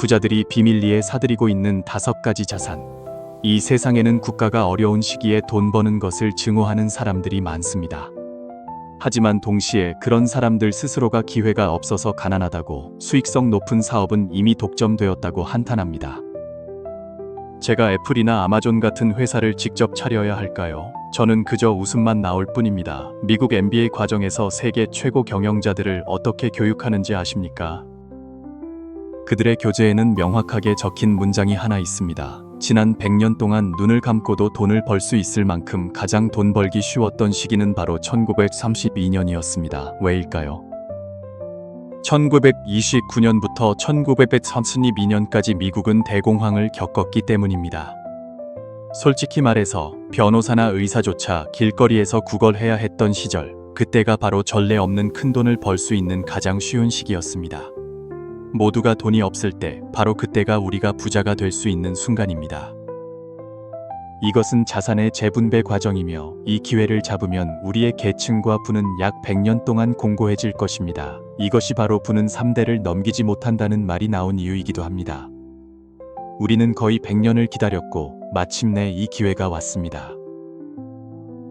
부자들이 비밀리에 사들이고 있는 5가지 자산. 이 세상에는 국가가 어려운 시기에 돈 버는 것을 증오하는 사람들이 많습니다. 하지만 동시에 그런 사람들 스스로가 기회가 없어서 가난하다고, 수익성 높은 사업은 이미 독점되었다고 한탄합니다. 제가 애플이나 아마존 같은 회사를 직접 차려야 할까요? 저는 그저 웃음만 나올 뿐입니다. 미국 MBA 과정에서 세계 최고 경영자들을 어떻게 교육하는지 아십니까? 그들의 교재에는 명확하게 적힌 문장이 하나 있습니다. 지난 100년 동안 눈을 감고도 돈을 벌 수 있을 만큼 가장 돈 벌기 쉬웠던 시기는 바로 1932년이었습니다. 왜일까요? 1929년부터 1932년까지 미국은 대공황을 겪었기 때문입니다. 솔직히 말해서 변호사나 의사조차 길거리에서 구걸해야 했던 시절, 그때가 바로 전례 없는 큰돈을 벌 수 있는 가장 쉬운 시기였습니다. 모두가 돈이 없을 때, 바로 그때가 우리가 부자가 될 수 있는 순간입니다. 이것은 자산의 재분배 과정이며, 이 기회를 잡으면 우리의 계층과 부는 약 100년 동안 공고해질 것입니다. 이것이 바로 부는 3대를 넘기지 못한다는 말이 나온 이유이기도 합니다. 우리는 거의 100년을 기다렸고 마침내 이 기회가 왔습니다.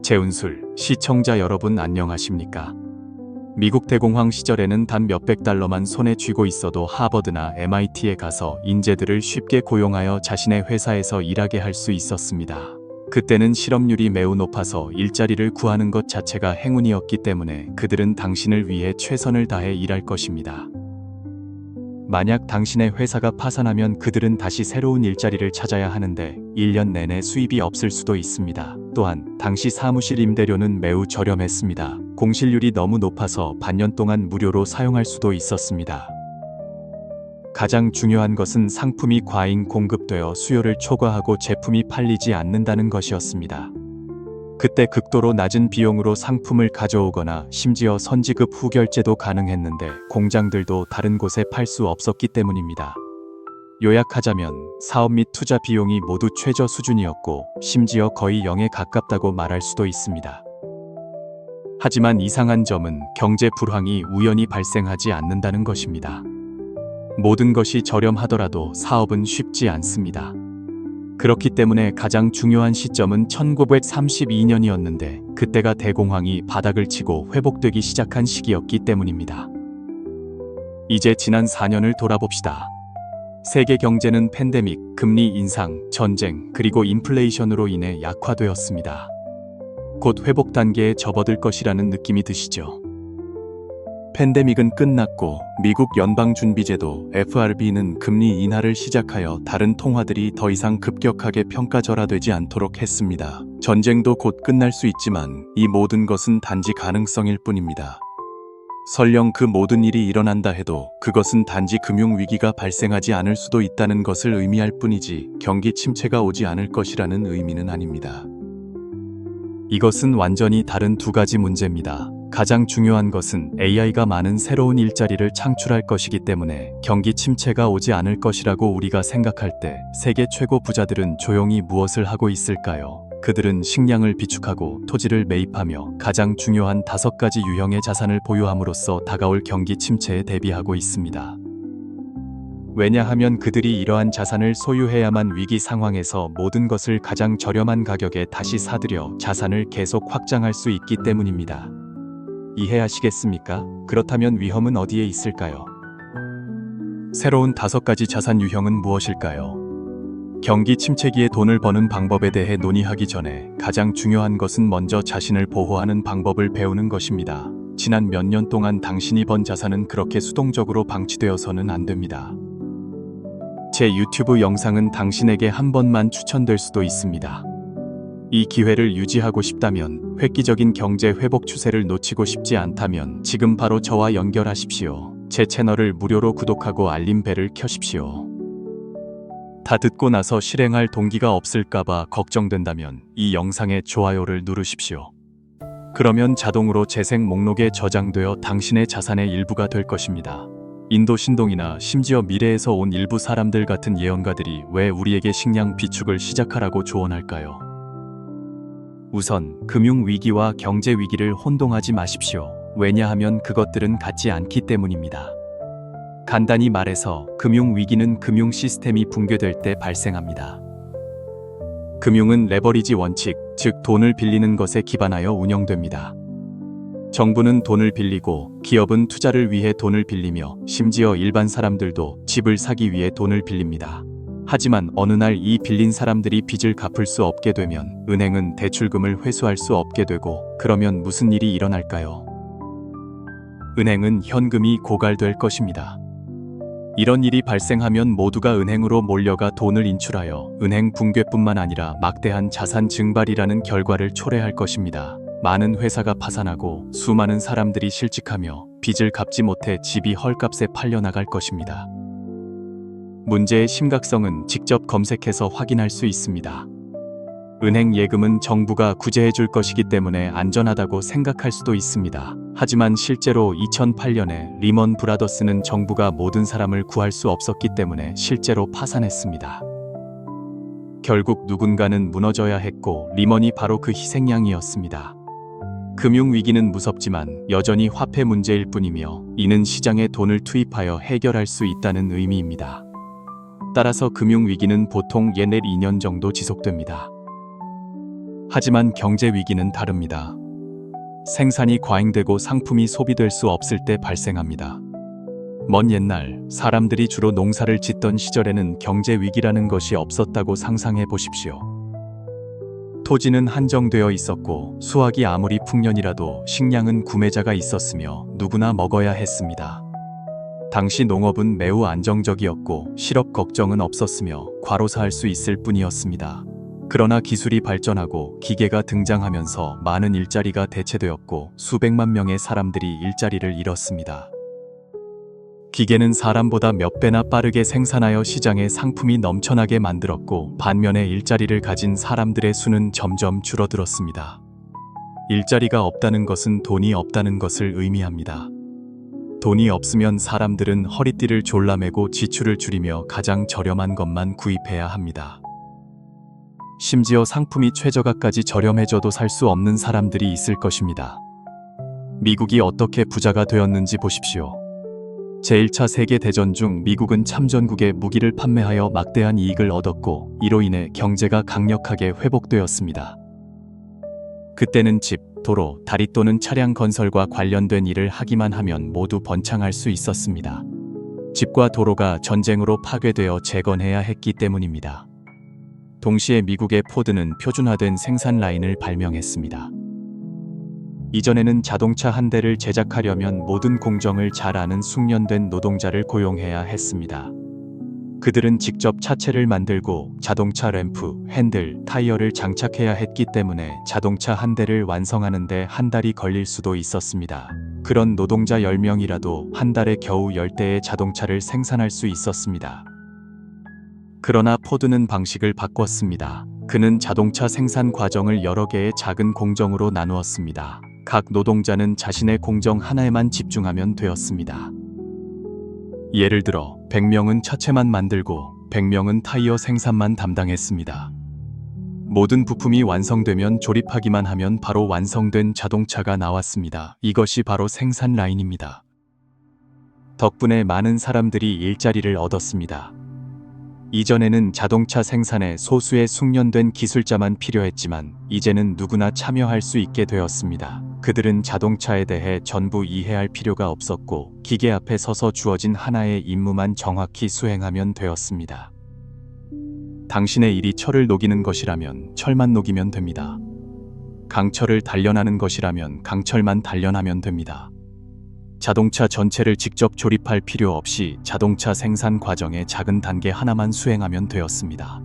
재운술, 시청자 여러분 안녕하십니까? 미국 대공황 시절에는 단 몇백 달러만 손에 쥐고 있어도 하버드나 MIT에 가서 인재들을 쉽게 고용하여 자신의 회사에서 일하게 할 수 있었습니다. 그때는 실업률이 매우 높아서 일자리를 구하는 것 자체가 행운이었기 때문에 그들은 당신을 위해 최선을 다해 일할 것입니다. 만약 당신의 회사가 파산하면 그들은 다시 새로운 일자리를 찾아야 하는데 1년 내내 수입이 없을 수도 있습니다. 또한 당시 사무실 임대료는 매우 저렴했습니다. 공실률이 너무 높아서 반년 동안 무료로 사용할 수도 있었습니다. 가장 중요한 것은 상품이 과잉 공급되어 수요를 초과하고 제품이 팔리지 않는다는 것이었습니다. 그때 극도로 낮은 비용으로 상품을 가져오거나 심지어 선지급 후결제도 가능했는데 공장들도 다른 곳에 팔 수 없었기 때문입니다. 요약하자면 사업 및 투자 비용이 모두 최저 수준이었고 심지어 거의 0에 가깝다고 말할 수도 있습니다. 하지만 이상한 점은 경제 불황이 우연히 발생하지 않는다는 것입니다. 모든 것이 저렴하더라도 사업은 쉽지 않습니다. 그렇기 때문에 가장 중요한 시점은 1932년이었는데 그때가 대공황이 바닥을 치고 회복되기 시작한 시기였기 때문입니다. 이제 지난 4년을 돌아봅시다. 세계 경제는 팬데믹, 금리 인상, 전쟁, 그리고 인플레이션으로 인해 약화되었습니다. 곧 회복 단계에 접어들 것이라는 느낌이 드시죠? 팬데믹은 끝났고 미국 연방준비제도 FRB는 금리 인하를 시작하여 다른 통화들이 더 이상 급격하게 평가절하되지 않도록 했습니다. 전쟁도 곧 끝날 수 있지만 이 모든 것은 단지 가능성일 뿐입니다. 설령 그 모든 일이 일어난다 해도 그것은 단지 금융위기가 발생하지 않을 수도 있다는 것을 의미할 뿐이지 경기 침체가 오지 않을 것이라는 의미는 아닙니다. 이것은 완전히 다른 두 가지 문제입니다. 가장 중요한 것은 AI가 많은 새로운 일자리를 창출할 것이기 때문에 경기 침체가 오지 않을 것이라고 우리가 생각할 때 세계 최고 부자들은 조용히 무엇을 하고 있을까요? 그들은 식량을 비축하고 토지를 매입하며 가장 중요한 5가지 유형의 자산을 보유함으로써 다가올 경기 침체에 대비하고 있습니다. 왜냐하면 그들이 이러한 자산을 소유해야만 위기 상황에서 모든 것을 가장 저렴한 가격에 다시 사들여 자산을 계속 확장할 수 있기 때문입니다. 이해하시겠습니까? 그렇다면 위험은 어디에 있을까요? 새로운 5가지 자산 유형은 무엇일까요? 경기 침체기에 돈을 버는 방법에 대해 논의하기 전에 가장 중요한 것은 먼저 자신을 보호하는 방법을 배우는 것입니다. 지난 몇 년 동안 당신이 번 자산은 그렇게 수동적으로 방치되어서는 안 됩니다. 제 유튜브 영상은 당신에게 한 번만 추천될 수도 있습니다. 이 기회를 유지하고 싶다면, 획기적인 경제 회복 추세를 놓치고 싶지 않다면 지금 바로 저와 연결하십시오. 제 채널을 무료로 구독하고 알림벨을 켜십시오. 다 듣고 나서 실행할 동기가 없을까봐 걱정된다면 이 영상에 좋아요를 누르십시오. 그러면 자동으로 재생 목록에 저장되어 당신의 자산의 일부가 될 것입니다. 인도 신동이나 심지어 미래에서 온 일부 사람들 같은 예언가들이 왜 우리에게 식량 비축을 시작하라고 조언할까요? 우선 금융위기와 경제위기를 혼동하지 마십시오. 왜냐하면 그것들은 같지 않기 때문입니다. 간단히 말해서 금융위기는 금융 시스템이 붕괴될 때 발생합니다. 금융은 레버리지 원칙, 즉 돈을 빌리는 것에 기반하여 운영됩니다. 정부는 돈을 빌리고 기업은 투자를 위해 돈을 빌리며 심지어 일반 사람들도 집을 사기 위해 돈을 빌립니다. 하지만 어느 날 이 빌린 사람들이 빚을 갚을 수 없게 되면 은행은 대출금을 회수할 수 없게 되고, 그러면 무슨 일이 일어날까요? 은행은 현금이 고갈될 것입니다. 이런 일이 발생하면 모두가 은행으로 몰려가 돈을 인출하여 은행 붕괴뿐만 아니라 막대한 자산 증발이라는 결과를 초래할 것입니다. 많은 회사가 파산하고 수많은 사람들이 실직하며 빚을 갚지 못해 집이 헐값에 팔려나갈 것입니다. 문제의 심각성은 직접 검색해서 확인할 수 있습니다. 은행 예금은 정부가 구제해 줄 것이기 때문에 안전하다고 생각할 수도 있습니다. 하지만 실제로 2008년에 리먼 브라더스는 정부가 모든 사람을 구할 수 없었기 때문에 실제로 파산했습니다. 결국 누군가는 무너져야 했고 리먼이 바로 그 희생양이었습니다. 금융위기는 무섭지만 여전히 화폐 문제일 뿐이며, 이는 시장에 돈을 투입하여 해결할 수 있다는 의미입니다. 따라서 금융위기는 보통 예넷 2년 정도 지속됩니다. 하지만 경제위기는 다릅니다. 생산이 과잉되고 상품이 소비될 수 없을 때 발생합니다. 먼 옛날 사람들이 주로 농사를 짓던 시절에는 경제위기라는 것이 없었다고 상상해 보십시오. 토지는 한정되어 있었고 수확이 아무리 풍년이라도 식량은 구매자가 있었으며 누구나 먹어야 했습니다. 당시 농업은 매우 안정적이었고 실업 걱정은 없었으며 과로사할 수 있을 뿐이었습니다. 그러나 기술이 발전하고 기계가 등장하면서 많은 일자리가 대체되었고 수백만 명의 사람들이 일자리를 잃었습니다. 기계는 사람보다 몇 배나 빠르게 생산하여 시장에 상품이 넘쳐나게 만들었고, 반면에 일자리를 가진 사람들의 수는 점점 줄어들었습니다. 일자리가 없다는 것은 돈이 없다는 것을 의미합니다. 돈이 없으면 사람들은 허리띠를 졸라매고 지출을 줄이며 가장 저렴한 것만 구입해야 합니다. 심지어 상품이 최저가까지 저렴해져도 살 수 없는 사람들이 있을 것입니다. 미국이 어떻게 부자가 되었는지 보십시오. 제1차 세계대전 중 미국은 참전국에 무기를 판매하여 막대한 이익을 얻었고, 이로 인해 경제가 강력하게 회복되었습니다. 그때는 집, 도로, 다리 또는 차량 건설과 관련된 일을 하기만 하면 모두 번창할 수 있었습니다. 집과 도로가 전쟁으로 파괴되어 재건해야 했기 때문입니다. 동시에 미국의 포드는 표준화된 생산 라인을 발명했습니다. 이전에는 자동차 한 대를 제작하려면 모든 공정을 잘 아는 숙련된 노동자를 고용해야 했습니다. 그들은 직접 차체를 만들고 자동차 램프, 핸들, 타이어를 장착해야 했기 때문에 자동차 한 대를 완성하는 데 한 달이 걸릴 수도 있었습니다. 그런 노동자 10명이라도 한 달에 겨우 10대의 자동차를 생산할 수 있었습니다. 그러나 포드는 방식을 바꿨습니다. 그는 자동차 생산 과정을 여러 개의 작은 공정으로 나누었습니다. 각 노동자는 자신의 공정 하나에만 집중하면 되었습니다. 예를 들어 100명은 차체만 만들고 100명은 타이어 생산만 담당했습니다. 모든 부품이 완성되면 조립하기만 하면 바로 완성된 자동차가 나왔습니다. 이것이 바로 생산 라인입니다. 덕분에 많은 사람들이 일자리를 얻었습니다. 이전에는 자동차 생산에 소수의 숙련된 기술자만 필요했지만 이제는 누구나 참여할 수 있게 되었습니다. 그들은 자동차에 대해 전부 이해할 필요가 없었고 기계 앞에 서서 주어진 하나의 임무만 정확히 수행하면 되었습니다. 당신의 일이 철을 녹이는 것이라면 철만 녹이면 됩니다. 강철을 단련하는 것이라면 강철만 단련하면 됩니다. 자동차 전체를 직접 조립할 필요 없이 자동차 생산 과정의 작은 단계 하나만 수행하면 되었습니다.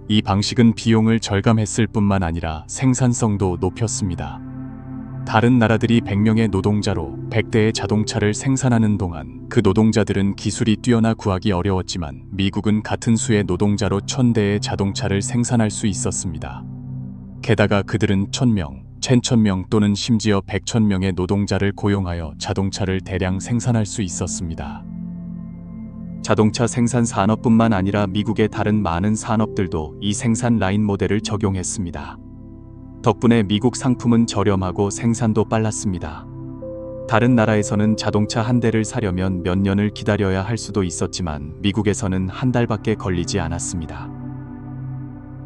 이 방식은 비용을 절감했을 뿐만 아니라 생산성도 높였습니다. 다른 나라들이 100명의 노동자로 100대의 자동차를 생산하는 동안 그 노동자들은 기술이 뛰어나 구하기 어려웠지만 미국은 같은 수의 노동자로 1000대의 자동차를 생산할 수 있었습니다. 게다가 그들은 1000명, 1000명 또는 심지어 100,000명의 노동자를 고용하여 자동차를 대량 생산할 수 있었습니다. 자동차 생산 산업뿐만 아니라 미국의 다른 많은 산업들도 이 생산 라인 모델을 적용했습니다. 덕분에 미국 상품은 저렴하고 생산도 빨랐습니다. 다른 나라에서는 자동차 한 대를 사려면 몇 년을 기다려야 할 수도 있었지만 미국에서는 한 달밖에 걸리지 않았습니다.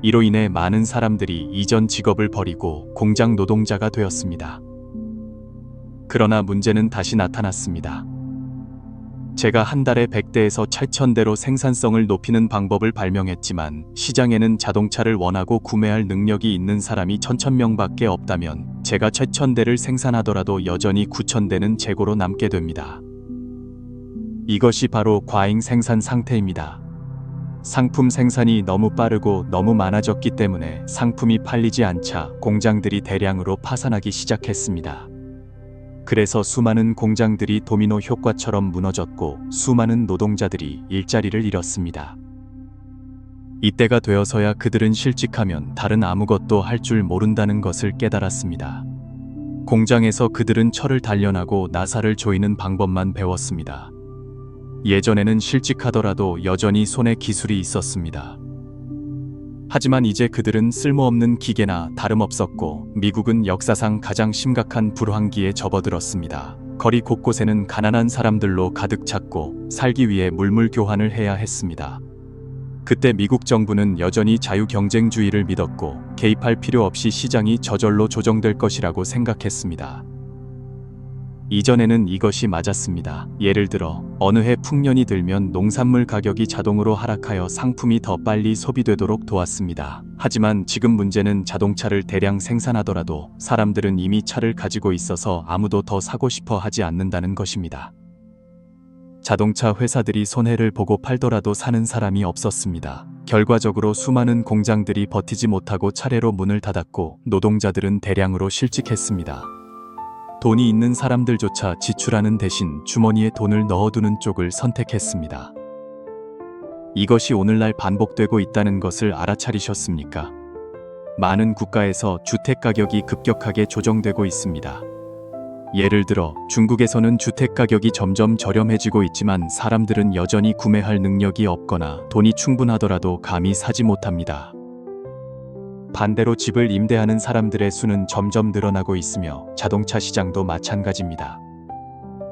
이로 인해 많은 사람들이 이전 직업을 버리고 공장 노동자가 되었습니다. 그러나 문제는 다시 나타났습니다. 제가 한 달에 100대에서 7,000대로 생산성을 높이는 방법을 발명했지만 시장에는 자동차를 원하고 구매할 능력이 있는 사람이 1,000명밖에 없다면 제가 7,000대를 생산하더라도 여전히 9,000대는 재고로 남게 됩니다. 이것이 바로 과잉 생산 상태입니다. 상품 생산이 너무 빠르고 너무 많아졌기 때문에 상품이 팔리지 않자 공장들이 대량으로 파산하기 시작했습니다. 그래서 수많은 공장들이 도미노 효과처럼 무너졌고 수많은 노동자들이 일자리를 잃었습니다. 이때가 되어서야 그들은 실직하면 다른 아무것도 할 줄 모른다는 것을 깨달았습니다. 공장에서 그들은 철을 단련하고 나사를 조이는 방법만 배웠습니다. 예전에는 실직하더라도 여전히 손에 기술이 있었습니다. 하지만 이제 그들은 쓸모없는 기계나 다름없었고 미국은 역사상 가장 심각한 불황기에 접어들었습니다. 거리 곳곳에는 가난한 사람들로 가득 찼고 살기 위해 물물 교환을 해야 했습니다. 그때 미국 정부는 여전히 자유경쟁주의를 믿었고 개입할 필요 없이 시장이 저절로 조정될 것이라고 생각했습니다. 이전에는 이것이 맞았습니다. 예를 들어 어느 해 풍년이 들면 농산물 가격이 자동으로 하락하여 상품이 더 빨리 소비되도록 도왔습니다. 하지만 지금 문제는 자동차를 대량 생산하더라도 사람들은 이미 차를 가지고 있어서 아무도 더 사고 싶어 하지 않는다는 것입니다. 자동차 회사들이 손해를 보고 팔더라도 사는 사람이 없었습니다. 결과적으로 수많은 공장들이 버티지 못하고 차례로 문을 닫았고 노동자들은 대량으로 실직했습니다. 돈이 있는 사람들조차 지출하는 대신 주머니에 돈을 넣어두는 쪽을 선택했습니다. 이것이 오늘날 반복되고 있다는 것을 알아차리셨습니까? 많은 국가에서 주택 가격이 급격하게 조정되고 있습니다. 예를 들어 중국에서는 주택 가격이 점점 저렴해지고 있지만 사람들은 여전히 구매할 능력이 없거나 돈이 충분하더라도 감히 사지 못합니다. 반대로 집을 임대하는 사람들의 수는 점점 늘어나고 있으며 자동차 시장도 마찬가지입니다.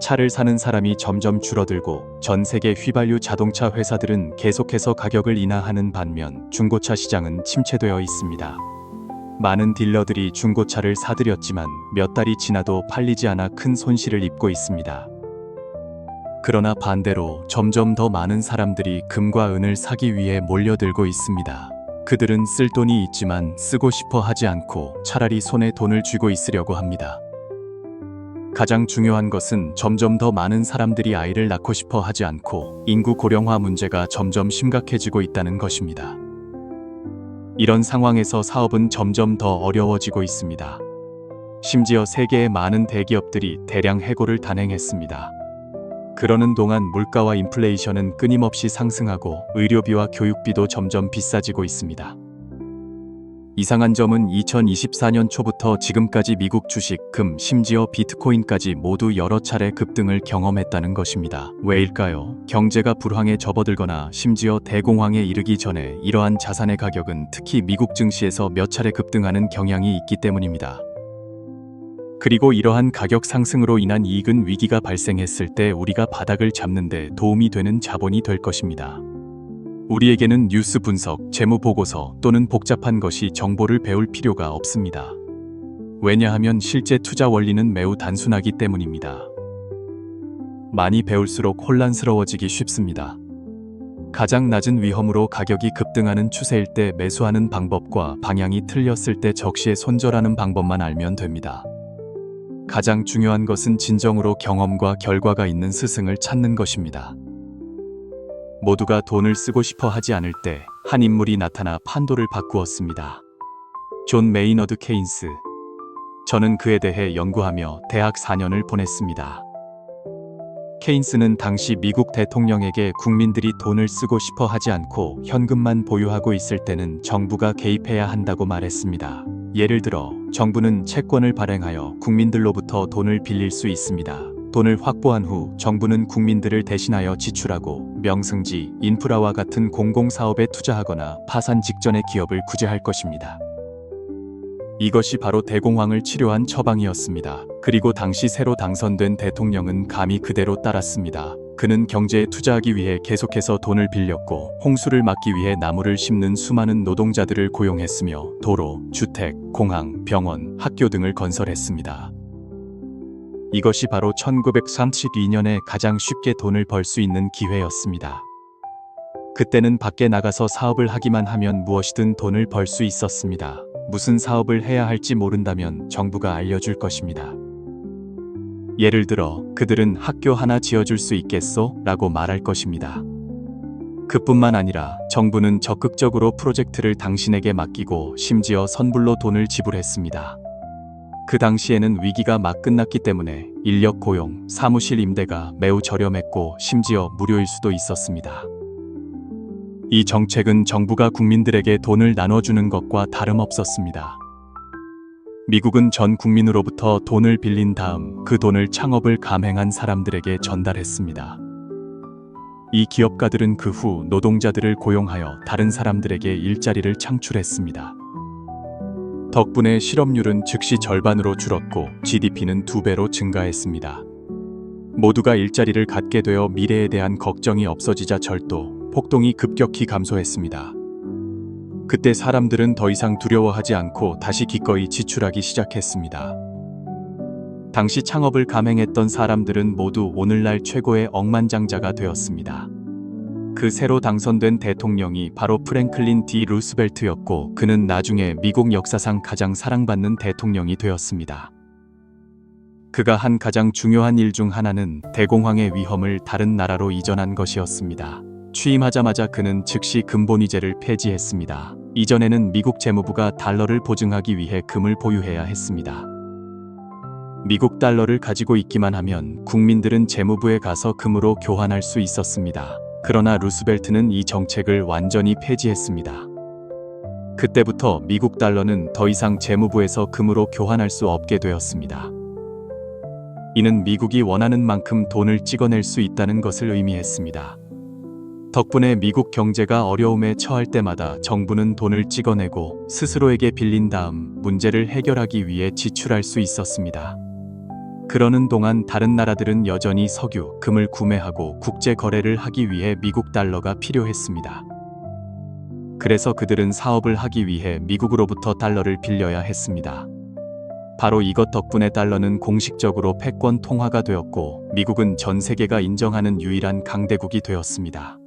차를 사는 사람이 점점 줄어들고 전 세계 휘발유 자동차 회사들은 계속해서 가격을 인하하는 반면 중고차 시장은 침체되어 있습니다. 많은 딜러들이 중고차를 사들였지만 몇 달이 지나도 팔리지 않아 큰 손실을 입고 있습니다. 그러나 반대로 점점 더 많은 사람들이 금과 은을 사기 위해 몰려들고 있습니다. 그들은 쓸 돈이 있지만 쓰고 싶어 하지 않고 차라리 손에 돈을 쥐고 있으려고 합니다. 가장 중요한 것은 점점 더 많은 사람들이 아이를 낳고 싶어 하지 않고 인구 고령화 문제가 점점 심각해지고 있다는 것입니다. 이런 상황에서 사업은 점점 더 어려워지고 있습니다. 심지어 세계의 많은 대기업들이 대량 해고를 단행했습니다. 그러는 동안 물가와 인플레이션은 끊임없이 상승하고 의료비와 교육비도 점점 비싸지고 있습니다. 이상한 점은 2024년 초부터 지금까지 미국 주식, 금, 심지어 비트코인까지 모두 여러 차례 급등을 경험했다는 것입니다. 왜일까요? 경제가 불황에 접어들거나 심지어 대공황에 이르기 전에 이러한 자산의 가격은 특히 미국 증시에서 몇 차례 급등하는 경향이 있기 때문입니다. 그리고 이러한 가격 상승으로 인한 이익은 위기가 발생했을 때 우리가 바닥을 잡는 데 도움이 되는 자본이 될 것입니다. 우리에게는 뉴스 분석, 재무 보고서 또는 복잡한 것이 정보를 배울 필요가 없습니다. 왜냐하면 실제 투자 원리는 매우 단순하기 때문입니다. 많이 배울수록 혼란스러워지기 쉽습니다. 가장 낮은 위험으로 가격이 급등하는 추세일 때 매수하는 방법과 방향이 틀렸을 때 적시에 손절하는 방법만 알면 됩니다. 가장 중요한 것은 진정으로 경험과 결과가 있는 스승을 찾는 것입니다. 모두가 돈을 쓰고 싶어 하지 않을 때 한 인물이 나타나 판도를 바꾸었습니다. 존 메이너드 케인스. 저는 그에 대해 연구하며 대학 4년을 보냈습니다. 케인스는 당시 미국 대통령에게 국민들이 돈을 쓰고 싶어 하지 않고 현금만 보유하고 있을 때는 정부가 개입해야 한다고 말했습니다. 예를 들어 정부는 채권을 발행하여 국민들로부터 돈을 빌릴 수 있습니다. 돈을 확보한 후 정부는 국민들을 대신하여 지출하고 명승지, 인프라와 같은 공공사업에 투자하거나 파산 직전의 기업을 구제할 것입니다. 이것이 바로 대공황을 치료한 처방이었습니다. 그리고 당시 새로 당선된 대통령은 감히 그대로 따랐습니다. 그는 경제에 투자하기 위해 계속해서 돈을 빌렸고 홍수를 막기 위해 나무를 심는 수많은 노동자들을 고용했으며 도로, 주택, 공항, 병원, 학교 등을 건설했습니다. 이것이 바로 1932년에 가장 쉽게 돈을 벌 수 있는 기회였습니다. 그때는 밖에 나가서 사업을 하기만 하면 무엇이든 돈을 벌 수 있었습니다. 무슨 사업을 해야 할지 모른다면 정부가 알려줄 것입니다. 예를 들어 그들은 학교 하나 지어줄 수 있겠소? 라고 말할 것입니다. 그뿐만 아니라 정부는 적극적으로 프로젝트를 당신에게 맡기고 심지어 선불로 돈을 지불했습니다. 그 당시에는 위기가 막 끝났기 때문에 인력 고용, 사무실 임대가 매우 저렴했고 심지어 무료일 수도 있었습니다. 이 정책은 정부가 국민들에게 돈을 나눠주는 것과 다름없었습니다. 미국은 전 국민으로부터 돈을 빌린 다음 그 돈을 창업을 감행한 사람들에게 전달했습니다. 이 기업가들은 그 후 노동자들을 고용하여 다른 사람들에게 일자리를 창출했습니다. 덕분에 실업률은 즉시 절반으로 줄었고 GDP는 2배로 증가했습니다. 모두가 일자리를 갖게 되어 미래에 대한 걱정이 없어지자 절도, 폭동이 급격히 감소했습니다. 그때 사람들은 더 이상 두려워하지 않고 다시 기꺼이 지출하기 시작했습니다. 당시 창업을 감행했던 사람들은 모두 오늘날 최고의 억만장자가 되었습니다. 그 새로 당선된 대통령이 바로 프랭클린 D. 루스벨트였고 그는 나중에 미국 역사상 가장 사랑받는 대통령이 되었습니다. 그가 한 가장 중요한 일 중 하나는 대공황의 위험을 다른 나라로 이전한 것이었습니다. 취임하자마자 그는 즉시 금본위제를 폐지했습니다. 이전에는 미국 재무부가 달러를 보증하기 위해 금을 보유해야 했습니다. 미국 달러를 가지고 있기만 하면 국민들은 재무부에 가서 금으로 교환할 수 있었습니다. 그러나 루스벨트는 이 정책을 완전히 폐지했습니다. 그때부터 미국 달러는 더 이상 재무부에서 금으로 교환할 수 없게 되었습니다. 이는 미국이 원하는 만큼 돈을 찍어낼 수 있다는 것을 의미했습니다. 덕분에 미국 경제가 어려움에 처할 때마다 정부는 돈을 찍어내고 스스로에게 빌린 다음 문제를 해결하기 위해 지출할 수 있었습니다. 그러는 동안 다른 나라들은 여전히 석유, 금을 구매하고 국제 거래를 하기 위해 미국 달러가 필요했습니다. 그래서 그들은 사업을 하기 위해 미국으로부터 달러를 빌려야 했습니다. 바로 이것 덕분에 달러는 공식적으로 패권 통화가 되었고 미국은 전 세계가 인정하는 유일한 강대국이 되었습니다.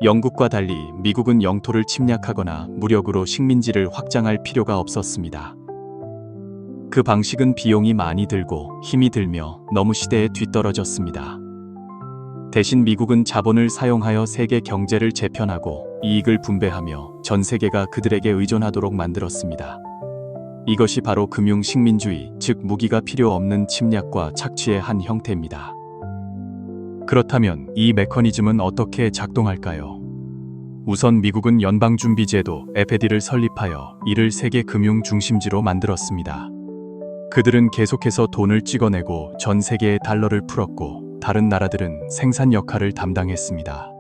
영국과 달리 미국은 영토를 침략하거나 무력으로 식민지를 확장할 필요가 없었습니다. 그 방식은 비용이 많이 들고 힘이 들며 너무 시대에 뒤떨어졌습니다. 대신 미국은 자본을 사용하여 세계 경제를 재편하고 이익을 분배하며 전 세계가 그들에게 의존하도록 만들었습니다. 이것이 바로 금융식민주의, 즉 무기가 필요 없는 침략과 착취의 한 형태입니다. 그렇다면 이 메커니즘은 어떻게 작동할까요? 우선 미국은 연방준비제도 FED를 설립하여 이를 세계 금융 중심지로 만들었습니다. 그들은 계속해서 돈을 찍어내고 전 세계에 달러를 풀었고 다른 나라들은 생산 역할을 담당했습니다.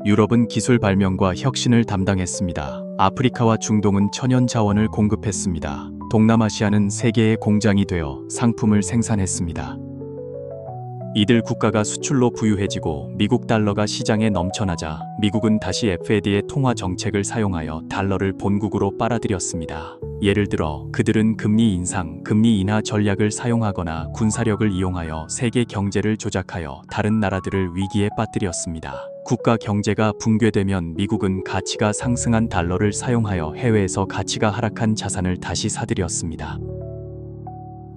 유럽은 기술 발명과 혁신을 담당했습니다. 아프리카와 중동은 천연 자원을 공급했습니다. 동남아시아는 세계의 공장이 되어 상품을 생산했습니다. 이들 국가가 수출로 부유해지고 미국 달러가 시장에 넘쳐나자 미국은 다시 FED의 통화 정책을 사용하여 달러를 본국으로 빨아들였습니다. 예를 들어 그들은 금리 인상, 금리 인하 전략을 사용하거나 군사력을 이용하여 세계 경제를 조작하여 다른 나라들을 위기에 빠뜨렸습니다. 국가 경제가 붕괴되면 미국은 가치가 상승한 달러를 사용하여 해외에서 가치가 하락한 자산을 다시 사들였습니다.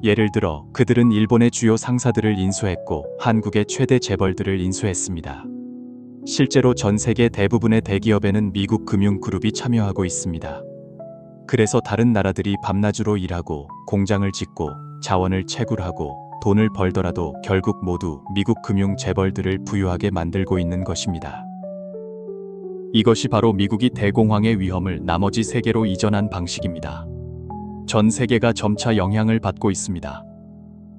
예를 들어 그들은 일본의 주요 상사들을 인수했고 한국의 최대 재벌들을 인수했습니다. 실제로 전 세계 대부분의 대기업에는 미국 금융그룹이 참여하고 있습니다. 그래서 다른 나라들이 밤낮으로 일하고 공장을 짓고 자원을 채굴하고 돈을 벌더라도 결국 모두 미국 금융 재벌들을 부유하게 만들고 있는 것입니다. 이것이 바로 미국이 대공황의 위험을 나머지 세계로 이전한 방식입니다. 전 세계가 점차 영향을 받고 있습니다.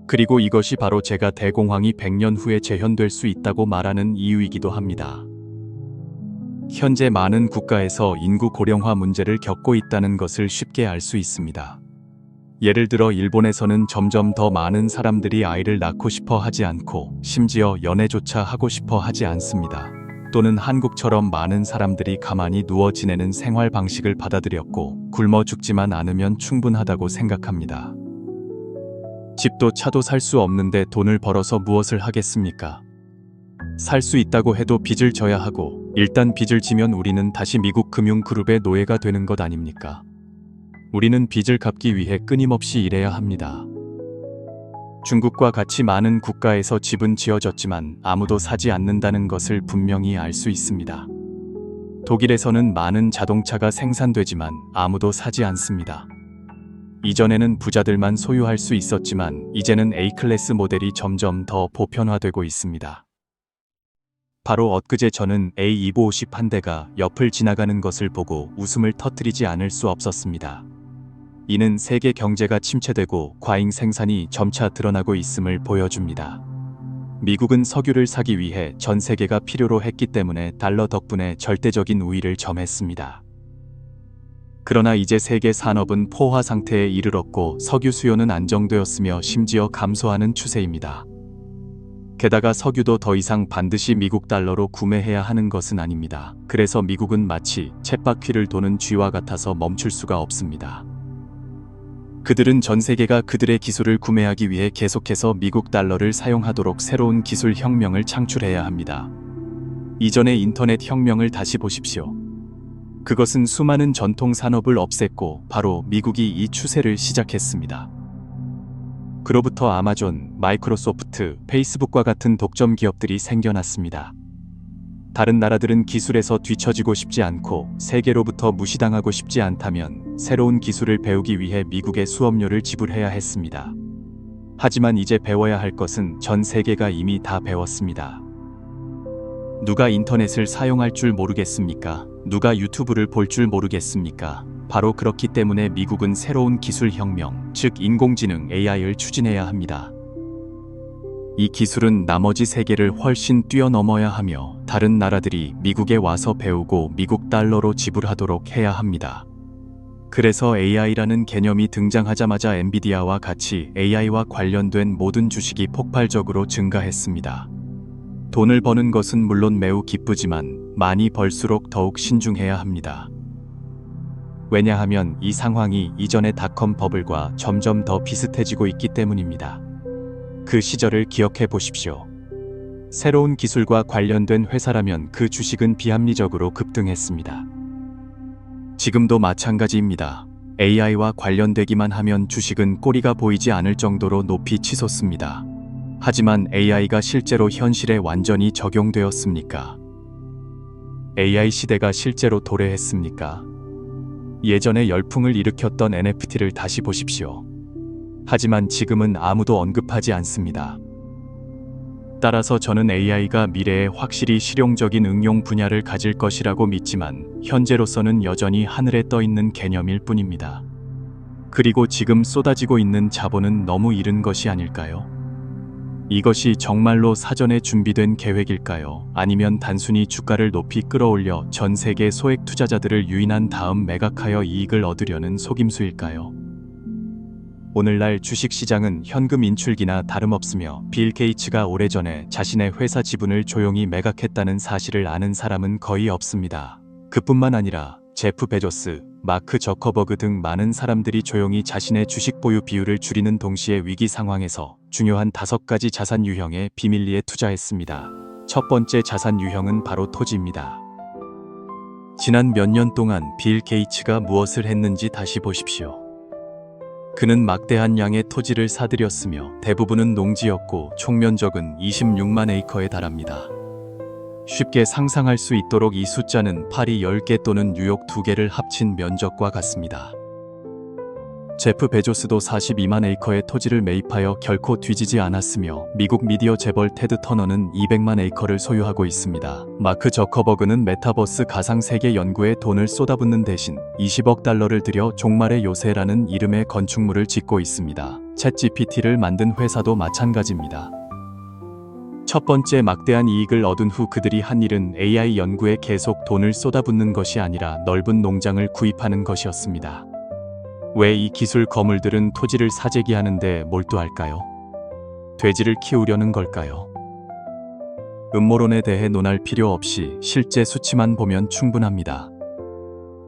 그리고 이것이 바로 제가 대공황이 100년 후에 재현될 수 있다고 말하는 이유이기도 합니다. 현재 많은 국가에서 인구 고령화 문제를 겪고 있다는 것을 쉽게 알 수 있습니다. 예를 들어 일본에서는 점점 더 많은 사람들이 아이를 낳고 싶어 하지 않고 심지어 연애조차 하고 싶어 하지 않습니다. 또는 한국처럼 많은 사람들이 가만히 누워 지내는 생활 방식을 받아들였고 굶어 죽지만 않으면 충분하다고 생각합니다. 집도 차도 살 수 없는데 돈을 벌어서 무엇을 하겠습니까? 살 수 있다고 해도 빚을 져야 하고 일단 빚을 지면 우리는 다시 미국 금융그룹의 노예가 되는 것 아닙니까? 우리는 빚을 갚기 위해 끊임없이 일해야 합니다. 중국과 같이 많은 국가에서 집은 지어졌지만 아무도 사지 않는다는 것을 분명히 알 수 있습니다. 독일에서는 많은 자동차가 생산되지만 아무도 사지 않습니다. 이전에는 부자들만 소유할 수 있었지만 이제는 A클래스 모델이 점점 더 보편화되고 있습니다. 바로 엊그제 저는 A250 한 대가 옆을 지나가는 것을 보고 웃음을 터뜨리지 않을 수 없었습니다. 이는 세계 경제가 침체되고 과잉 생산이 점차 드러나고 있음을 보여줍니다. 미국은 석유를 사기 위해 전 세계가 필요로 했기 때문에 달러 덕분에 절대적인 우위를 점했습니다. 그러나 이제 세계 산업은 포화 상태에 이르렀고 석유 수요는 안정되었으며 심지어 감소하는 추세입니다. 게다가 석유도 더 이상 반드시 미국 달러로 구매해야 하는 것은 아닙니다. 그래서 미국은 마치 쳇바퀴를 도는 쥐와 같아서 멈출 수가 없습니다. 그들은 전 세계가 그들의 기술을 구매하기 위해 계속해서 미국 달러를 사용하도록 새로운 기술 혁명을 창출해야 합니다. 이전의 인터넷 혁명을 다시 보십시오. 그것은 수많은 전통 산업을 없앴고 바로 미국이 이 추세를 시작했습니다. 그로부터 아마존, 마이크로소프트, 페이스북과 같은 독점 기업들이 생겨났습니다. 다른 나라들은 기술에서 뒤처지고 싶지 않고 세계로부터 무시당하고 싶지 않다면 새로운 기술을 배우기 위해 미국에 수업료를 지불해야 했습니다. 하지만 이제 배워야 할 것은 전 세계가 이미 다 배웠습니다. 누가 인터넷을 사용할 줄 모르겠습니까? 누가 유튜브를 볼 줄 모르겠습니까? 바로 그렇기 때문에 미국은 새로운 기술 혁명, 즉 인공지능 AI를 추진해야 합니다. 이 기술은 나머지 세계를 훨씬 뛰어넘어야 하며 다른 나라들이 미국에 와서 배우고 미국 달러로 지불하도록 해야 합니다. 그래서 AI라는 개념이 등장하자마자 엔비디아와 같이 AI와 관련된 모든 주식이 폭발적으로 증가했습니다. 돈을 버는 것은 물론 매우 기쁘지만 많이 벌수록 더욱 신중해야 합니다. 왜냐하면 이 상황이 이전의 닷컴 버블과 점점 더 비슷해지고 있기 때문입니다. 그 시절을 기억해 보십시오. 새로운 기술과 관련된 회사라면 그 주식은 비합리적으로 급등했습니다. 지금도 마찬가지입니다. AI와 관련되기만 하면 주식은 꼬리가 보이지 않을 정도로 높이 치솟습니다. 하지만 AI가 실제로 현실에 완전히 적용되었습니까? AI 시대가 실제로 도래했습니까? 예전에 열풍을 일으켰던 NFT를 다시 보십시오. 하지만 지금은 아무도 언급하지 않습니다. 따라서 저는 AI가 미래에 확실히 실용적인 응용 분야를 가질 것이라고 믿지만 현재로서는 여전히 하늘에 떠 있는 개념일 뿐입니다. 그리고 지금 쏟아지고 있는 자본은 너무 이른 것이 아닐까요? 이것이 정말로 사전에 준비된 계획일까요? 아니면 단순히 주가를 높이 끌어올려 전 세계 소액 투자자들을 유인한 다음 매각하여 이익을 얻으려는 속임수일까요? 오늘날 주식시장은 현금 인출기나 다름없으며 빌 게이츠가 오래전에 자신의 회사 지분을 조용히 매각했다는 사실을 아는 사람은 거의 없습니다. 그뿐만 아니라 제프 베조스, 마크 저커버그 등 많은 사람들이 조용히 자신의 주식 보유 비율을 줄이는 동시에 위기 상황에서 중요한 5가지 자산 유형에 비밀리에 투자했습니다. 첫 번째 자산 유형은 바로 토지입니다. 지난 몇 년 동안 빌 게이츠가 무엇을 했는지 다시 보십시오. 그는 막대한 양의 토지를 사들였으며 대부분은 농지였고 총 면적은 26만 에이커에 달합니다. 쉽게 상상할 수 있도록 이 숫자는 파리 10개 또는 뉴욕 2개를 합친 면적과 같습니다. 제프 베조스도 42만 에이커의 토지를 매입하여 결코 뒤지지 않았으며 미국 미디어 재벌 테드 터너는 200만 에이커를 소유하고 있습니다. 마크 저커버그는 메타버스 가상세계 연구에 돈을 쏟아붓는 대신 20억 달러를 들여 종말의 요새라는 이름의 건축물을 짓고 있습니다. 챗GPT를 만든 회사도 마찬가지입니다. 첫 번째, 막대한 이익을 얻은 후 그들이 한 일은 AI 연구에 계속 돈을 쏟아붓는 것이 아니라 넓은 농장을 구입하는 것이었습니다. 왜 이 기술 거물들은 토지를 사재기하는데 몰두할까요? 돼지를 키우려는 걸까요? 음모론에 대해 논할 필요 없이 실제 수치만 보면 충분합니다.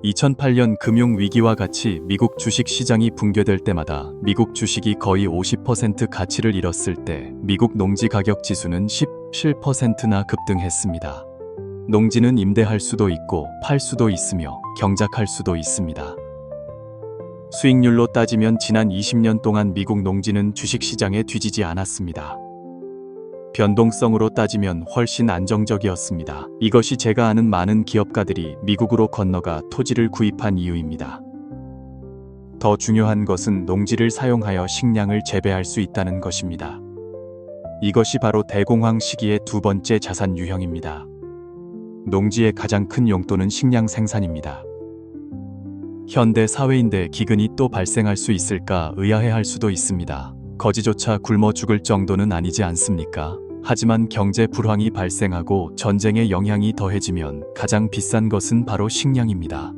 2008년 금융위기와 같이 미국 주식 시장이 붕괴될 때마다 미국 주식이 거의 50% 가치를 잃었을 때 미국 농지 가격 지수는 17%나 급등했습니다. 농지는 임대할 수도 있고 팔 수도 있으며 경작할 수도 있습니다. 수익률로 따지면 지난 20년 동안 미국 농지는 주식 시장에 뒤지지 않았습니다. 변동성으로 따지면 훨씬 안정적이었습니다. 이것이 제가 아는 많은 기업가들이 미국으로 건너가 토지를 구입한 이유입니다. 더 중요한 것은 농지를 사용하여 식량을 재배할 수 있다는 것입니다. 이것이 바로 대공황 시기의 두 번째 자산 유형입니다. 농지의 가장 큰 용도는 식량 생산입니다. 현대 사회인데 기근이 또 발생할 수 있을까 의아해할 수도 있습니다. 거지조차 굶어 죽을 정도는 아니지 않습니까? 하지만 경제 불황이 발생하고 전쟁의 영향이 더해지면 가장 비싼 것은 바로 식량입니다.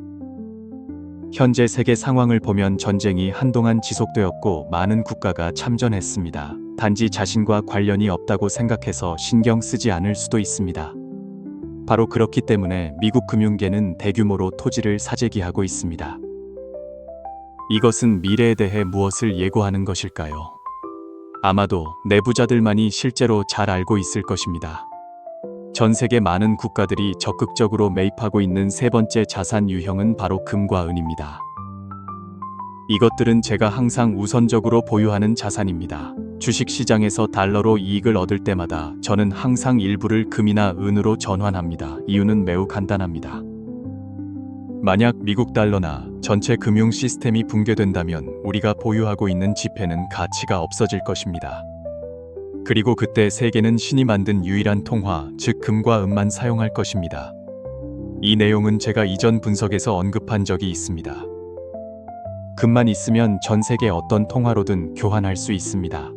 현재 세계 상황을 보면 전쟁이 한동안 지속되었고 많은 국가가 참전했습니다. 단지 자신과 관련이 없다고 생각해서 신경 쓰지 않을 수도 있습니다. 바로 그렇기 때문에 미국 금융계는 대규모로 토지를 사재기하고 있습니다. 이것은 미래에 대해 무엇을 예고하는 것일까요? 아마도 내부자들만이 실제로 잘 알고 있을 것입니다. 전 세계 많은 국가들이 적극적으로 매입하고 있는 세 번째 자산 유형은 바로 금과 은입니다. 이것들은 제가 항상 우선적으로 보유하는 자산입니다. 주식시장에서 달러로 이익을 얻을 때마다 저는 항상 일부를 금이나 은으로 전환합니다. 이유는 매우 간단합니다. 만약 미국 달러나 전체 금융 시스템이 붕괴된다면 우리가 보유하고 있는 지폐는 가치가 없어질 것입니다. 그리고 그때 세계는 신이 만든 유일한 통화, 즉 금과 은만 사용할 것입니다. 이 내용은 제가 이전 분석에서 언급한 적이 있습니다. 금만 있으면 전 세계 어떤 통화로든 교환할 수 있습니다.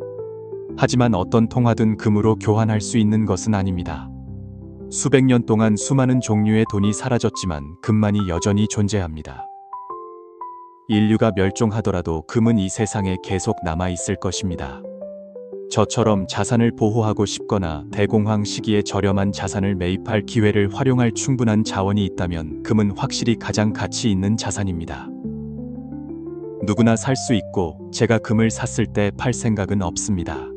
하지만 어떤 통화든 금으로 교환할 수 있는 것은 아닙니다. 수백 년 동안 수많은 종류의 돈이 사라졌지만 금만이 여전히 존재합니다. 인류가 멸종하더라도 금은 이 세상에 계속 남아있을 것입니다. 저처럼 자산을 보호하고 싶거나 대공황 시기에 저렴한 자산을 매입할 기회를 활용할 충분한 자원이 있다면 금은 확실히 가장 가치 있는 자산입니다. 누구나 살 수 있고 제가 금을 샀을 때 팔 생각은 없습니다.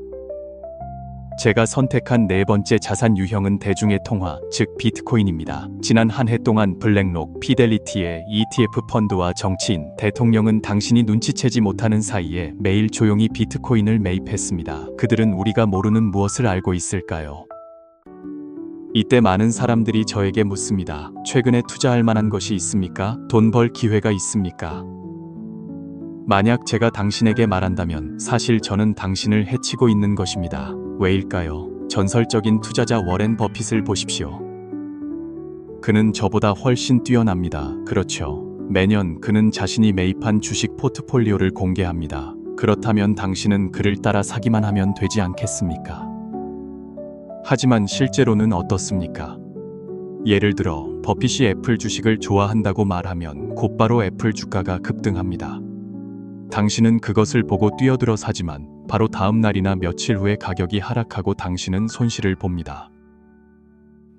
제가 선택한 네 번째 자산 유형은 대중의 통화, 즉 비트코인입니다. 지난 한 해 동안 블랙록, 피델리티의 ETF 펀드와 정치인, 대통령은 당신이 눈치채지 못하는 사이에 매일 조용히 비트코인을 매입했습니다. 그들은 우리가 모르는 무엇을 알고 있을까요? 이때 많은 사람들이 저에게 묻습니다. 최근에 투자할 만한 것이 있습니까? 돈 벌 기회가 있습니까? 만약 제가 당신에게 말한다면 사실 저는 당신을 해치고 있는 것입니다. 왜일까요? 전설적인 투자자 워렌 버핏을 보십시오. 그는 저보다 훨씬 뛰어납니다. 그렇죠. 매년 그는 자신이 매입한 주식 포트폴리오를 공개합니다. 그렇다면 당신은 그를 따라 사기만 하면 되지 않겠습니까? 하지만 실제로는 어떻습니까? 예를 들어 버핏이 애플 주식을 좋아한다고 말하면 곧바로 애플 주가가 급등합니다. 당신은 그것을 보고 뛰어들어 사지만 바로 다음 날이나 며칠 후에 가격이 하락하고 당신은 손실을 봅니다.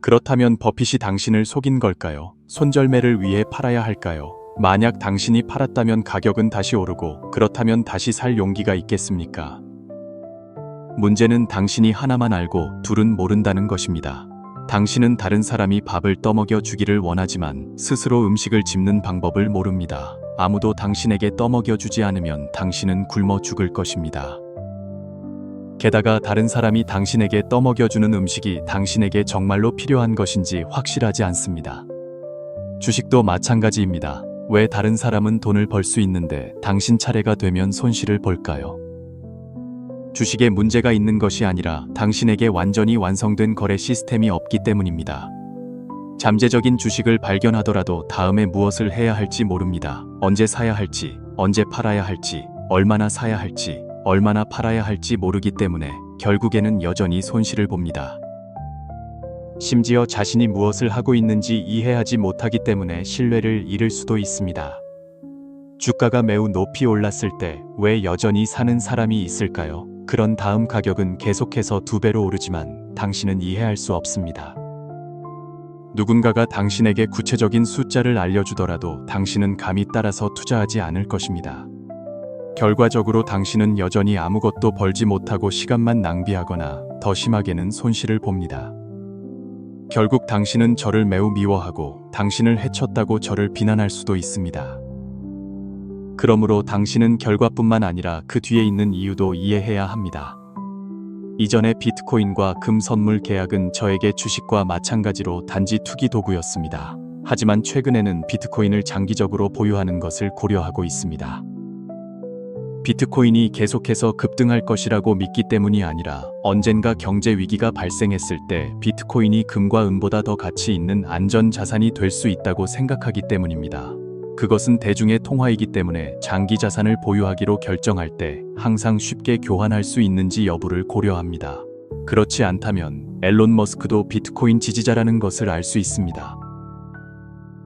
그렇다면 버핏이 당신을 속인 걸까요? 손절매를 위해 팔아야 할까요? 만약 당신이 팔았다면 가격은 다시 오르고 그렇다면 다시 살 용기가 있겠습니까? 문제는 당신이 하나만 알고 둘은 모른다는 것입니다. 당신은 다른 사람이 밥을 떠먹여 주기를 원하지만 스스로 음식을 집는 방법을 모릅니다. 아무도 당신에게 떠먹여 주지 않으면 당신은 굶어 죽을 것입니다. 게다가 다른 사람이 당신에게 떠먹여 주는 음식이 당신에게 정말로 필요한 것인지 확실하지 않습니다. 주식도 마찬가지입니다. 왜 다른 사람은 돈을 벌 수 있는데 당신 차례가 되면 손실을 볼까요? 주식에 문제가 있는 것이 아니라 당신에게 완전히 완성된 거래 시스템이 없기 때문입니다. 잠재적인 주식을 발견하더라도 다음에 무엇을 해야 할지 모릅니다. 언제 사야 할지, 언제 팔아야 할지, 얼마나 사야 할지, 얼마나 팔아야 할지 모르기 때문에 결국에는 여전히 손실을 봅니다. 심지어 자신이 무엇을 하고 있는지 이해하지 못하기 때문에 신뢰를 잃을 수도 있습니다. 주가가 매우 높이 올랐을 때 왜 여전히 사는 사람이 있을까요? 그런 다음 가격은 계속해서 2배로 오르지만 당신은 이해할 수 없습니다. 누군가가 당신에게 구체적인 숫자를 알려주더라도 당신은 감히 따라서 투자하지 않을 것입니다. 결과적으로 당신은 여전히 아무것도 벌지 못하고 시간만 낭비하거나 더 심하게는 손실을 봅니다. 결국 당신은 저를 매우 미워하고 당신을 해쳤다고 저를 비난할 수도 있습니다. 그러므로 당신은 결과뿐만 아니라 그 뒤에 있는 이유도 이해해야 합니다. 이전에 비트코인과 금 선물 계약은 저에게 주식과 마찬가지로 단지 투기 도구였습니다. 하지만 최근에는 비트코인을 장기적으로 보유하는 것을 고려하고 있습니다. 비트코인이 계속해서 급등할 것이라고 믿기 때문이 아니라 언젠가 경제 위기가 발생했을 때 비트코인이 금과 은보다 더 가치 있는 안전 자산이 될 수 있다고 생각하기 때문입니다. 그것은 대중의 통화이기 때문에 장기 자산을 보유하기로 결정할 때 항상 쉽게 교환할 수 있는지 여부를 고려합니다. 그렇지 않다면 앨런 머스크도 비트코인 지지자라는 것을 알 수 있습니다.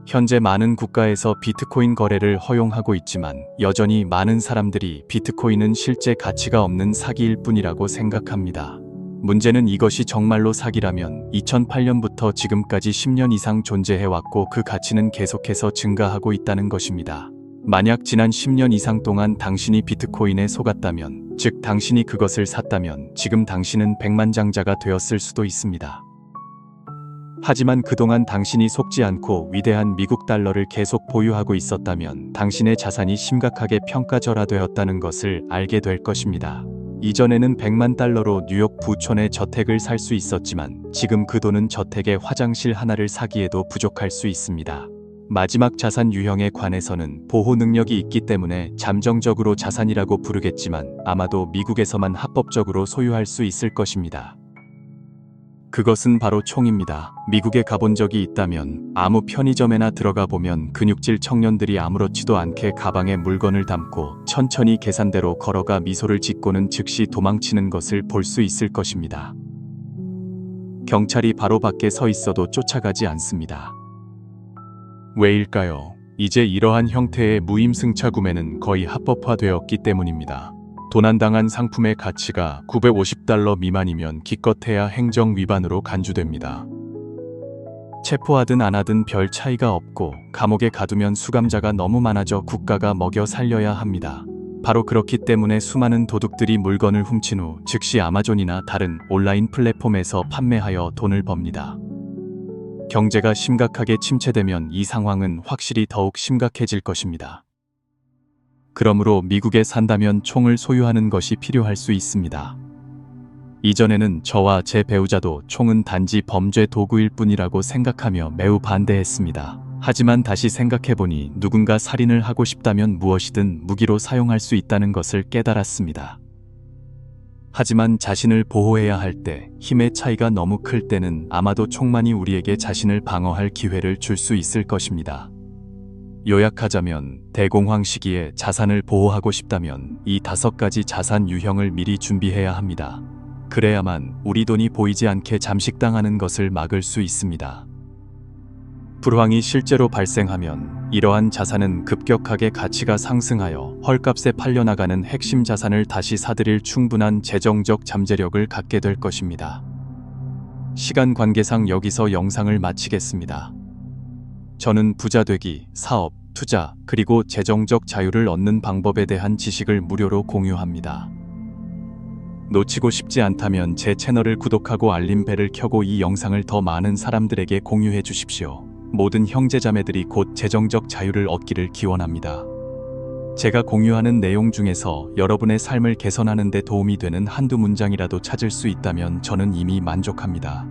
현재 많은 국가에서 비트코인 거래를 허용하고 있지만 여전히 많은 사람들이 비트코인은 실제 가치가 없는 사기일 뿐이라고 생각합니다. 문제는 이것이 정말로 사기라면 2008년부터 지금까지 10년 이상 존재해왔고 그 가치는 계속해서 증가하고 있다는 것입니다. 만약 지난 10년 이상 동안 당신이 비트코인에 속았다면, 즉 당신이 그것을 샀다면 지금 당신은 백만장자가 되었을 수도 있습니다. 하지만 그동안 당신이 속지 않고 위대한 미국 달러를 계속 보유하고 있었다면 당신의 자산이 심각하게 평가절하되었다는 것을 알게 될 것입니다. 이전에는 100만 달러로 뉴욕 부촌에 저택을 살 수 있었지만 지금 그 돈은 저택의 화장실 하나를 사기에도 부족할 수 있습니다. 마지막 자산 유형에 관해서는 보호 능력이 있기 때문에 잠정적으로 자산이라고 부르겠지만 아마도 미국에서만 합법적으로 소유할 수 있을 것입니다. 그것은 바로 총입니다. 미국에 가본 적이 있다면 아무 편의점에나 들어가 보면 근육질 청년들이 아무렇지도 않게 가방에 물건을 담고 천천히 계산대로 걸어가 미소를 짓고는 즉시 도망치는 것을 볼 수 있을 것입니다. 경찰이 바로 밖에 서 있어도 쫓아가지 않습니다. 왜일까요? 이제 이러한 형태의 무임승차 구매는 거의 합법화되었기 때문입니다. 도난당한 상품의 가치가 $950 미만이면 기껏해야 행정 위반으로 간주됩니다. 체포하든 안 하든 별 차이가 없고 감옥에 가두면 수감자가 너무 많아져 국가가 먹여 살려야 합니다. 바로 그렇기 때문에 수많은 도둑들이 물건을 훔친 후 즉시 아마존이나 다른 온라인 플랫폼에서 판매하여 돈을 법니다. 경제가 심각하게 침체되면 이 상황은 확실히 더욱 심각해질 것입니다. 그러므로 미국에 산다면 총을 소유하는 것이 필요할 수 있습니다. 이전에는 저와 제 배우자도 총은 단지 범죄 도구일 뿐이라고 생각하며 매우 반대했습니다. 하지만 다시 생각해보니 누군가 살인을 하고 싶다면 무엇이든 무기로 사용할 수 있다는 것을 깨달았습니다. 하지만 자신을 보호해야 할 때, 힘의 차이가 너무 클 때는 아마도 총만이 우리에게 자신을 방어할 기회를 줄 수 있을 것입니다. 요약하자면 대공황 시기에 자산을 보호하고 싶다면 이 5가지 자산 유형을 미리 준비해야 합니다. 그래야만 우리 돈이 보이지 않게 잠식당하는 것을 막을 수 있습니다. 불황이 실제로 발생하면 이러한 자산은 급격하게 가치가 상승하여 헐값에 팔려나가는 핵심 자산을 다시 사들일 충분한 재정적 잠재력을 갖게 될 것입니다. 시간 관계상 여기서 영상을 마치겠습니다. 저는 부자 되기, 사업, 투자, 그리고 재정적 자유를 얻는 방법에 대한 지식을 무료로 공유합니다. 놓치고 싶지 않다면 제 채널을 구독하고 알림벨을 켜고 이 영상을 더 많은 사람들에게 공유해 주십시오. 모든 형제자매들이 곧 재정적 자유를 얻기를 기원합니다. 제가 공유하는 내용 중에서 여러분의 삶을 개선하는 데 도움이 되는 한두 문장이라도 찾을 수 있다면 저는 이미 만족합니다.